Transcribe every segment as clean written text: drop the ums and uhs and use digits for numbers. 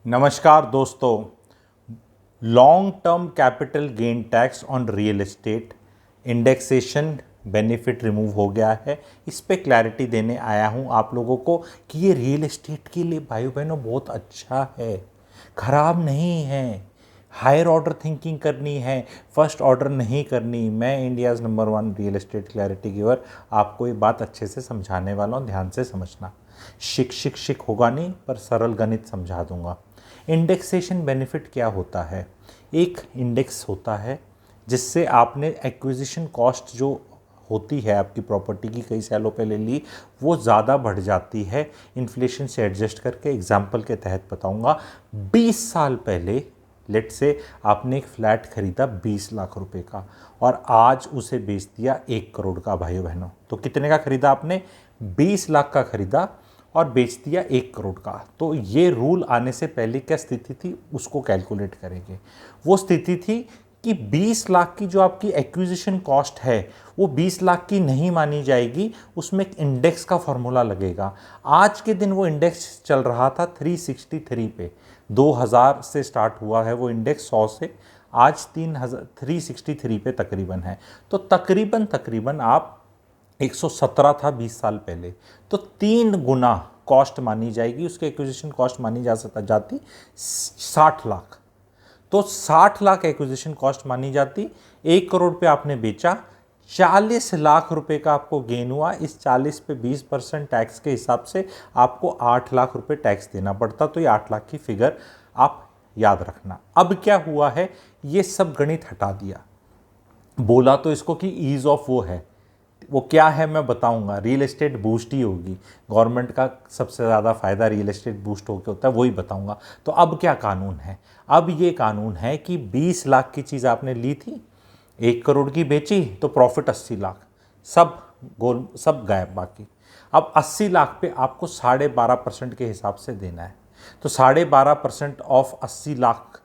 नमस्कार दोस्तों। Long term capital gain tax on real estate indexation benefit remove हो गया है। इस पे क्लैरिटी देने आया हूँ आप लोगों को कि ये रियल एस्टेट के लिए भाइयों बहनों बहुत अच्छा है, ख़राब नहीं है। हायर ऑर्डर थिंकिंग करनी है, फर्स्ट ऑर्डर नहीं करनी। मैं India's number 1 real estate clarity giver आपको ये बात अच्छे से समझाने वाला हूँ, ध्यान से समझना। शिक होगा नहीं, पर सरल गणित समझा दूंगा। इंडेक्सेशन बेनिफिट क्या होता है? एक इंडेक्स होता है जिससे आपने एक्विजिशन कॉस्ट जो होती है आपकी प्रॉपर्टी की कई सालों पहले ली, वो ज़्यादा बढ़ जाती है इन्फ्लेशन से एडजस्ट करके। एग्जाम्पल के तहत बताऊंगा, 20 साल पहले लेट से आपने एक फ्लैट खरीदा 20 लाख रुपए का और आज उसे बेच दिया 1 करोड़ का। भाइयों बहनों, तो कितने का खरीदा आपने? 20 लाख का खरीदा और बेच दिया 1 करोड़ का। तो ये रूल आने से पहले क्या स्थिति थी उसको कैलकुलेट करेंगे। वो स्थिति थी कि 20 लाख की जो आपकी एक्विजिशन कॉस्ट है वो 20 लाख की नहीं मानी जाएगी, उसमें एक इंडेक्स का फॉर्मूला लगेगा। आज के दिन वो इंडेक्स चल रहा था 363 पे। 2000 से स्टार्ट हुआ है वो इंडेक्स, 100 से आज 363 पे तकरीबन है। तो तकरीबन आप 117 था 20 साल पहले, तो 3 गुना कॉस्ट मानी जाएगी उसके। एक्विजिशन कॉस्ट मानी जाती 60 लाख। तो 60 लाख एक्विजिशन कॉस्ट मानी जाती, 1 करोड़ पे आपने बेचा, 40 लाख रुपए का आपको गेन हुआ। इस 40 पे 20% टैक्स के हिसाब से आपको 8 लाख रुपए टैक्स देना पड़ता। तो ये 8 लाख की फिगर आप याद रखना। अब क्या हुआ है, ये सब गणित हटा दिया, बोला तो इसको कि ईज ऑफ वो है। वो क्या है मैं बताऊंगा। रियल एस्टेट बूस्ट ही होगी, गवर्नमेंट का सबसे ज़्यादा फायदा रियल एस्टेट बूस्ट होकर होता है, वही बताऊंगा। तो अब क्या कानून है? अब ये कानून है कि 20 लाख की चीज़ आपने ली थी, 1 करोड़ की बेची तो प्रॉफिट 80 लाख, सब गायब बाकी। अब 80 लाख पे आपको 12.5% के हिसाब से देना है। तो 12.5% ऑफ 80 लाख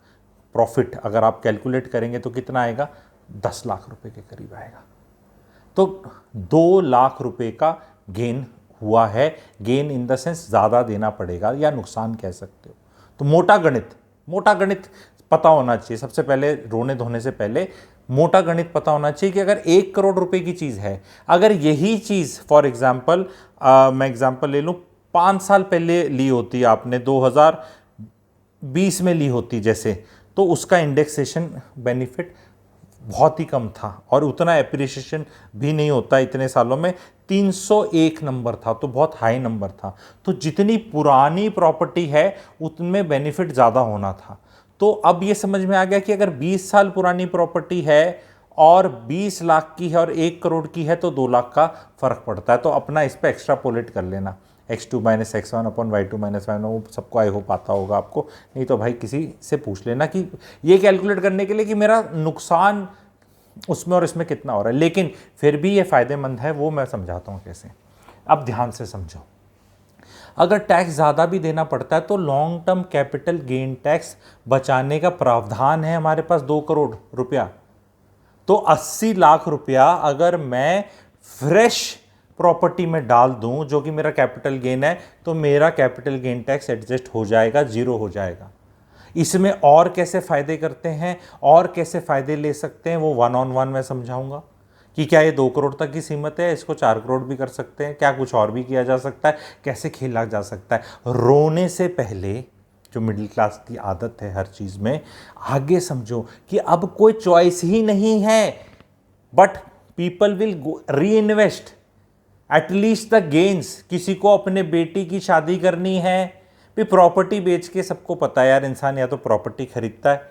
प्रॉफिट अगर आप कैलकुलेट करेंगे तो कितना आएगा? 10 लाख रुपए के करीब आएगा। तो 2 लाख रुपए का गेन हुआ है। गेन इन द सेंस ज़्यादा देना पड़ेगा या नुकसान कह सकते हो। तो मोटा गणित पता होना चाहिए। सबसे पहले रोने धोने से पहले मोटा गणित पता होना चाहिए कि अगर 1 करोड़ रुपए की चीज़ है, अगर यही चीज़ फॉर एग्जाम्पल मैं एग्जाम्पल ले लूँ, 5 साल पहले ली होती आपने, 2020 में ली होती जैसे, तो उसका इंडेक्सेशन बेनिफिट बहुत ही कम था और उतना एप्रिसिएशन भी नहीं होता इतने सालों में। 301 नंबर था, तो बहुत हाई नंबर था। तो जितनी पुरानी प्रॉपर्टी है उतने बेनिफिट ज़्यादा होना था। तो अब ये समझ में आ गया कि अगर 20 साल पुरानी प्रॉपर्टी है और 20 लाख की है और 1 करोड़ की है तो 2 लाख का फ़र्क पड़ता है। तो अपना इस पर एक्स्ट्रापोलेट कर लेना, x2 - x1 अपन y2 - y1, वो सबको आई होप आता होगा आपको। नहीं तो भाई किसी से पूछ लेना कि ये कैलकुलेट करने के लिए कि मेरा नुकसान उसमें और इसमें कितना हो रहा है। लेकिन फिर भी ये फ़ायदेमंद है, वो मैं समझाता हूँ कैसे। अब ध्यान से समझो, अगर टैक्स ज़्यादा भी देना पड़ता है तो long term capital gain tax बचाने का प्रावधान है हमारे पास 2 करोड़ रुपया। तो 80 लाख रुपया अगर मैं फ्रेश प्रॉपर्टी में डाल दूं जो कि मेरा कैपिटल गेन है, तो मेरा कैपिटल गेन टैक्स एडजस्ट हो जाएगा, 0 हो जाएगा। इसमें और कैसे फ़ायदे करते हैं और कैसे फ़ायदे ले सकते हैं, वो 1 on 1 मैं समझाऊंगा कि क्या ये 2 करोड़ तक की सीमित है, इसको 4 करोड़ भी कर सकते हैं, क्या कुछ और भी किया जा सकता है, कैसे खेला जा सकता है। रोने से पहले जो मिडिल क्लास की आदत है हर चीज़ में, आगे समझो कि अब कोई चॉइस ही नहीं है, बट पीपल विल री इन्वेस्ट एटलीस्ट द गेन्स। किसी को अपने बेटी की शादी करनी है, भी प्रॉपर्टी बेच के, सबको पता है यार इंसान या तो प्रॉपर्टी खरीदता है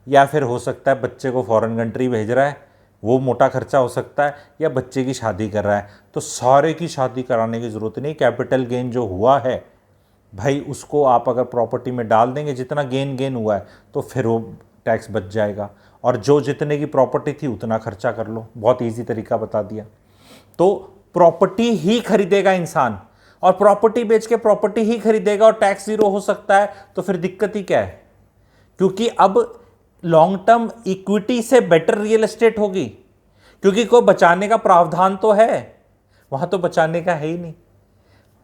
या फिर हो सकता है बच्चे को फॉरेन कंट्री भेज रहा है, वो मोटा खर्चा हो सकता है, या बच्चे की शादी कर रहा है। तो सारे की शादी कराने की ज़रूरत नहीं। कैपिटल गेन जो हुआ है भाई, उसको आप अगर प्रॉपर्टी में डाल देंगे, जितना गेन हुआ है, तो फिर वो टैक्स बच जाएगा। और जो जितने की प्रॉपर्टी थी उतना खर्चा कर लो। बहुत ईजी तरीका बता दिया। तो प्रॉपर्टी ही खरीदेगा इंसान, और प्रॉपर्टी बेच के प्रॉपर्टी ही खरीदेगा और टैक्स 0 हो सकता है, तो फिर दिक्कत ही क्या है? क्योंकि अब लॉन्ग टर्म इक्विटी से बेटर रियल एस्टेट होगी, क्योंकि कोई बचाने का प्रावधान तो है, वहां तो बचाने का है ही नहीं।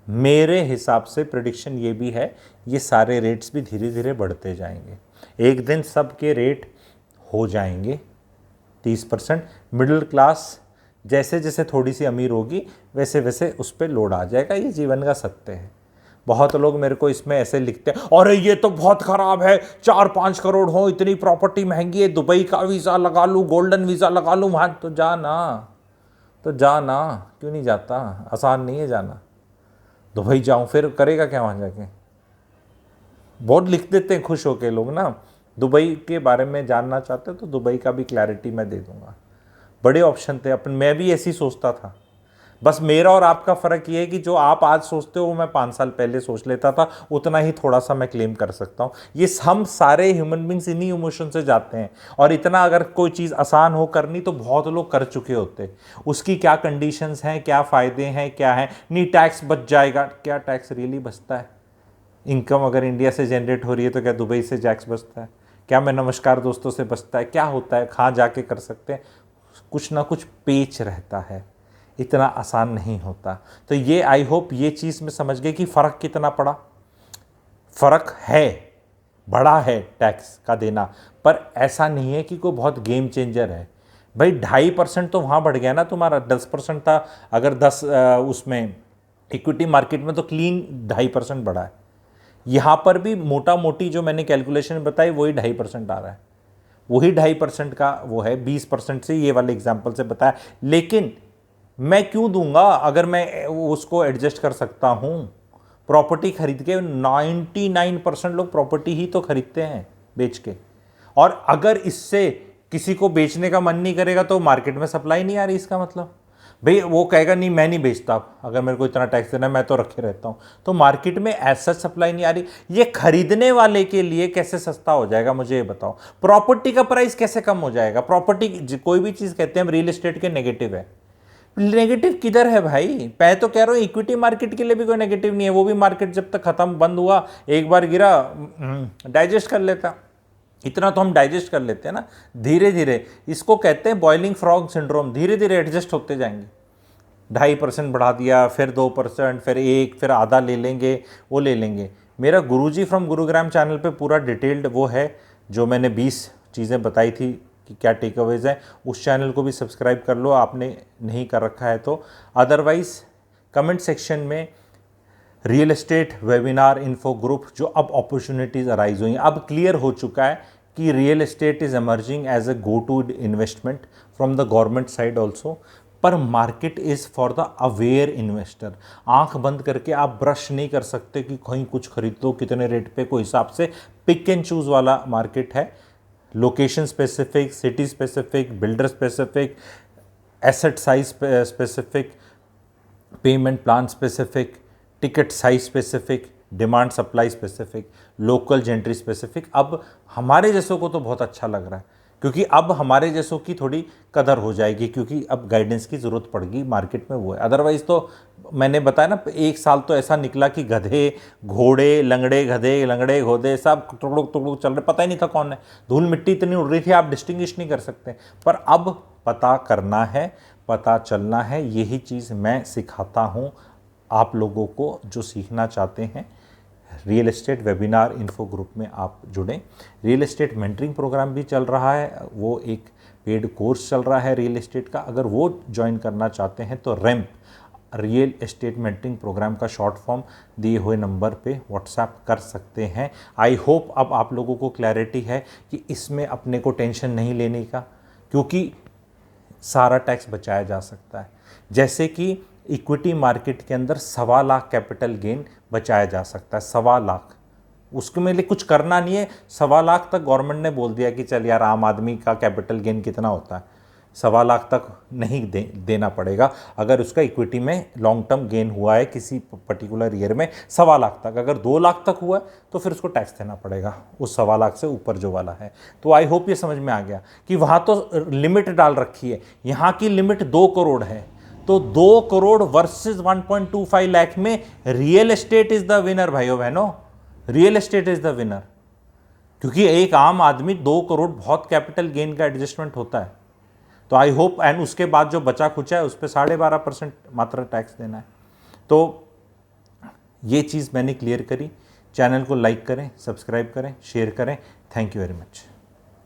मेरे हिसाब से प्रेडिक्शन ये भी है, ये सारे रेट्स भी धीरे धीरे बढ़ते जाएंगे। एक दिन सबके रेट हो जाएंगे 30%। मिडिल क्लास जैसे जैसे थोड़ी सी अमीर होगी वैसे वैसे उस पर लोड आ जाएगा, ये जीवन का सत्य है। बहुत लोग मेरे को इसमें ऐसे लिखते हैं, अरे ये तो बहुत ख़राब है, 4-5 करोड़ हो, इतनी प्रॉपर्टी महंगी है, दुबई का वीज़ा लगा लूँ, गोल्डन वीज़ा लगा लूँ वहाँ। तो जा ना, क्यों नहीं जाता? आसान नहीं है जाना। दुबई जाऊँ फिर करेगा क्या वहाँ जाके? बहुत लिख देते हैं खुश होके लोग ना। दुबई के बारे में जानना चाहते हो तो दुबई का भी क्लैरिटी मैं दे दूंगा। बड़े ऑप्शन थे अपन, मैं भी ऐसी सोचता था। बस मेरा और आपका फ़र्क ये है कि जो आप आज सोचते हो वो मैं 5 साल पहले सोच लेता था, उतना ही थोड़ा सा मैं क्लेम कर सकता हूँ। ये हम सारे ह्यूमन बींग्स इन्हीं इमोशन से जाते हैं। और इतना अगर कोई चीज़ आसान हो करनी तो बहुत लोग कर चुके होते। उसकी क्या कंडीशंस हैं, क्या फ़ायदे हैं, क्या है नहीं, टैक्स बच जाएगा। क्या टैक्स रियली बचता है? इनकम अगर इंडिया से जनरेट हो रही है तो क्या दुबई से टैक्स बचता है? क्या मैं नमस्कार दोस्तों से बचता है? क्या होता है? कहाँ जाके कर सकते हैं? कुछ ना कुछ पेच रहता है, इतना आसान नहीं होता। तो ये आई होप ये चीज़ में समझ गए कि फ़र्क कितना पड़ा। फ़र्क है, बड़ा है टैक्स का देना, पर ऐसा नहीं है कि कोई बहुत गेम चेंजर है। भाई 2.5% तो वहाँ बढ़ गया ना तुम्हारा, 10% था अगर 10 उसमें इक्विटी मार्केट में, तो क्लीन 2.5% बढ़ा है। यहाँ पर भी मोटा मोटी जो मैंने कैलकुलेशन बताई वही 2.5% आ रहा है, वही 2.5% का वो है, 20% से ये वाले एग्जाम्पल से बताया। लेकिन मैं क्यों दूंगा अगर मैं उसको एडजस्ट कर सकता हूँ? प्रॉपर्टी खरीद के 99% लोग प्रॉपर्टी ही तो खरीदते हैं बेच के। और अगर इससे किसी को बेचने का मन नहीं करेगा तो मार्केट में सप्लाई नहीं आ रही, इसका मतलब भाई वो कहेगा नहीं मैं नहीं बेचता, अगर मेरे को इतना टैक्स देना है मैं तो रखे रहता हूँ। तो मार्केट में ऐसा सप्लाई नहीं आ रही। ये खरीदने वाले के लिए कैसे सस्ता हो जाएगा मुझे ये बताओ? प्रॉपर्टी का प्राइस कैसे कम हो जाएगा? प्रॉपर्टी कोई भी चीज़ कहते हैं हम रियल एस्टेट के नेगेटिव है, नेगेटिव किधर है भाई? मैं तो कह रहा हूँ इक्विटी मार्केट के लिए भी कोई नेगेटिव नहीं है। वो भी मार्केट जब तक खत्म बंद हुआ, एक बार गिरा, डाइजेस्ट कर लेता। इतना तो हम डाइजेस्ट कर लेते हैं ना धीरे धीरे। इसको कहते हैं बॉइलिंग फ्रॉग सिंड्रोम, धीरे धीरे एडजस्ट होते जाएंगे। 2.5% बढ़ा दिया, फिर 2%, फिर 1, फिर आधा ले लेंगे, वो ले लेंगे। मेरा गुरुजी फ्रॉम गुरुग्राम चैनल पे पूरा डिटेल्ड वो है, जो मैंने 20 चीज़ें बताई थी कि क्या टेक अवेज हैं। उस चैनल को भी सब्सक्राइब कर लो आपने नहीं कर रखा है तो। अदरवाइज़ कमेंट सेक्शन में real estate webinar info group, जो अब अपॉर्चुनिटीज़ अराइज हुई हैं, अब क्लियर हो चुका है कि real estate is emerging as a go to investment from the government side also. पर market is for the aware investor. आंख बंद करके आप ब्रश नहीं कर सकते कि कहीं कुछ खरीद दो कितने रेट पे, कोई हिसाब से पिक एंड चूज़ वाला मार्केट है। Location specific, city specific, builder specific, asset size specific, payment plan specific, ticket size specific, demand supply specific, local gentry specific. अब हमारे जैसों को तो बहुत अच्छा लग रहा है, क्योंकि अब हमारे जैसों की थोड़ी कदर हो जाएगी, क्योंकि अब गाइडेंस की ज़रूरत पड़ेगी मार्केट में। वो है, अदरवाइज़ तो मैंने बताया ना, एक साल तो ऐसा निकला कि गधे घोड़े, लंगड़े गधे, लंगड़े घोड़े सब टुकड़ुक टुकड़ुक चल रहे, पता ही नहीं था कौन है। धूल मिट्टी इतनी उड़ रही थी आप डिस्टिंग्विश नहीं कर सकते। पर अब पता करना है, पता चलना है। यही चीज़ मैं सिखाता हूँ आप लोगों को जो सीखना चाहते हैं। Real estate webinar info group में आप जुड़ें। रियल एस्टेट मेंटरिंग प्रोग्राम भी चल रहा है, वो एक पेड कोर्स चल रहा है रियल एस्टेट का। अगर वो ज्वाइन करना चाहते हैं तो ramp, real estate mentoring program का शॉर्ट फॉर्म दिए हुए नंबर पे व्हाट्सएप कर सकते हैं। आई होप अब आप लोगों को क्लैरिटी है कि इसमें अपने को टेंशन नहीं लेने का, क्योंकि सारा टैक्स बचाया जा सकता है। जैसे कि इक्विटी मार्केट के अंदर 1.25 लाख कैपिटल गेन बचाया जा सकता है, 1.25 लाख। उसके में लिए कुछ करना नहीं है। 1.25 लाख तक गवर्नमेंट ने बोल दिया कि चल यार आम आदमी का कैपिटल गेन कितना होता है, 1.25 लाख तक नहीं देना पड़ेगा। अगर उसका इक्विटी में लॉन्ग टर्म गेन हुआ है किसी पर्टिकुलर ईयर में 1.25 लाख तक, अगर 2 लाख तक हुआ है तो फिर उसको टैक्स देना पड़ेगा उस 1.25 लाख से ऊपर जो वाला है। तो आई होप ये समझ में आ गया कि वहाँ तो लिमिट डाल रखी है, यहाँ की लिमिट 2 करोड़ है। तो 2 करोड़ वर्सेस 1.25 लाख में real estate is the winner भाइयों बहनों, real estate is the winner. क्योंकि एक आम आदमी 2 करोड़ बहुत कैपिटल गेन का एडजस्टमेंट होता है। तो आई होप, एंड उसके बाद जो बचा खुचा है उस पर 12.5% मात्र टैक्स देना है। तो ये चीज़ मैंने क्लियर करी। चैनल को लाइक करें, सब्सक्राइब करें, शेयर करें। Thank you very much.